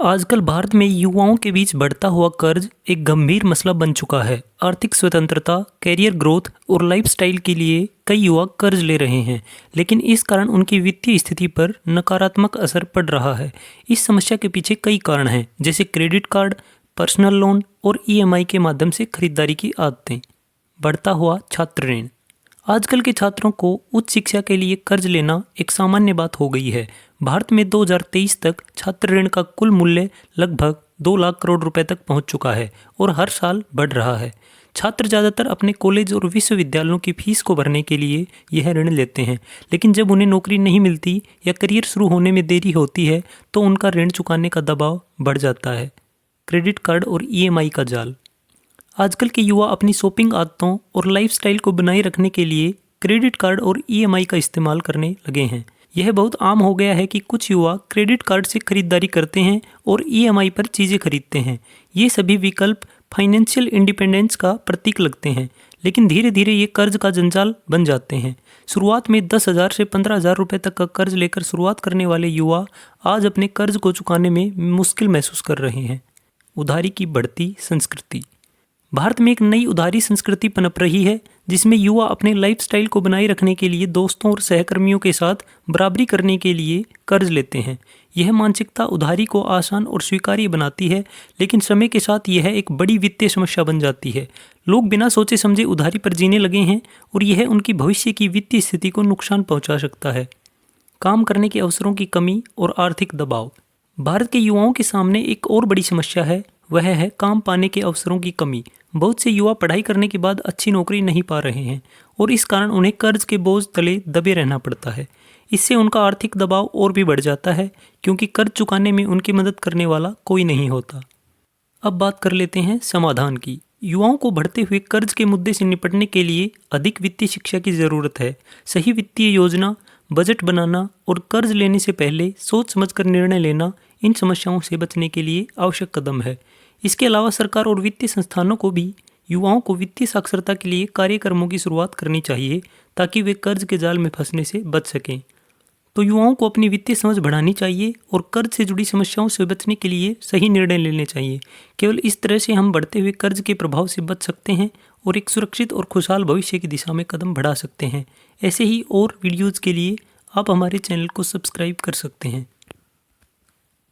आजकल भारत में युवाओं के बीच बढ़ता हुआ कर्ज एक गंभीर मसला बन चुका है। आर्थिक स्वतंत्रता, कैरियर ग्रोथ और लाइफस्टाइल के लिए कई युवा कर्ज ले रहे हैं, लेकिन इस कारण उनकी वित्तीय स्थिति पर नकारात्मक असर पड़ रहा है। इस समस्या के पीछे कई कारण हैं, जैसे क्रेडिट कार्ड, पर्सनल लोन और ईएमआई के माध्यम से खरीदारी की आदतें। बढ़ता हुआ छात्र ऋण। आजकल के छात्रों को उच्च शिक्षा के लिए कर्ज लेना एक सामान्य बात हो गई है। भारत में 2023 तक छात्र ऋण का कुल मूल्य लगभग 2 लाख करोड़ रुपए तक पहुंच चुका है और हर साल बढ़ रहा है। छात्र ज़्यादातर अपने कॉलेज और विश्वविद्यालयों की फीस को भरने के लिए यह ऋण लेते हैं, लेकिन जब उन्हें नौकरी नहीं मिलती या करियर शुरू होने में देरी होती है तो उनका ऋण चुकाने का दबाव बढ़ जाता है। क्रेडिट कार्ड और ईएमआई का जाल। आजकल के युवा अपनी शॉपिंग आदतों और लाइफस्टाइल को बनाए रखने के लिए क्रेडिट कार्ड और ईएमआई का इस्तेमाल करने लगे हैं। यह बहुत आम हो गया है कि कुछ युवा क्रेडिट कार्ड से खरीदारी करते हैं और ईएमआई पर चीज़ें खरीदते हैं। ये सभी विकल्प फाइनेंशियल इंडिपेंडेंस का प्रतीक लगते हैं, लेकिन धीरे धीरे ये कर्ज का जंजाल बन जाते हैं। शुरुआत में 10,000 से 15,000 रुपये तक का कर्ज लेकर शुरुआत करने वाले युवा आज अपने कर्ज को चुकाने में मुश्किल महसूस कर रहे हैं। उधारी की बढ़ती संस्कृति। भारत में एक नई उधारी संस्कृति पनप रही है, जिसमें युवा अपने लाइफस्टाइल को बनाए रखने के लिए दोस्तों और सहकर्मियों के साथ बराबरी करने के लिए कर्ज लेते हैं। यह मानसिकता उधारी को आसान और स्वीकार्य बनाती है, लेकिन समय के साथ यह एक बड़ी वित्तीय समस्या बन जाती है। लोग बिना सोचे समझे उधारी पर जीने लगे हैं और यह उनकी भविष्य की वित्तीय स्थिति को नुकसान पहुंचा सकता है। काम करने के अवसरों की कमी और आर्थिक दबाव। भारत के युवाओं के सामने एक और बड़ी समस्या है, वह है काम पाने के अवसरों की कमी। बहुत से युवा पढ़ाई करने के बाद अच्छी नौकरी नहीं पा रहे हैं और इस कारण उन्हें कर्ज के बोझ तले दबे रहना पड़ता है। इससे उनका आर्थिक दबाव और भी बढ़ जाता है, क्योंकि कर्ज चुकाने में उनकी मदद करने वाला कोई नहीं होता। अब बात कर लेते हैं समाधान की। युवाओं को बढ़ते हुए कर्ज के मुद्दे से निपटने के लिए अधिक वित्तीय शिक्षा की ज़रूरत है। सही वित्तीय योजना, बजट बनाना और कर्ज लेने से पहले सोच समझकर निर्णय लेना इन समस्याओं से बचने के लिए आवश्यक कदम है। इसके अलावा सरकार और वित्तीय संस्थानों को भी युवाओं को वित्तीय साक्षरता के लिए कार्यक्रमों की शुरुआत करनी चाहिए, ताकि वे कर्ज के जाल में फंसने से बच सकें। तो युवाओं को अपनी वित्तीय समझ बढ़ानी चाहिए और कर्ज से जुड़ी समस्याओं से बचने के लिए सही निर्णय लेने चाहिए। केवल इस तरह से हम बढ़ते हुए कर्ज के प्रभाव से बच सकते हैं और एक सुरक्षित और खुशहाल भविष्य की दिशा में कदम बढ़ा सकते हैं। ऐसे ही और वीडियोज़ के लिए आप हमारे चैनल को सब्सक्राइब कर सकते हैं।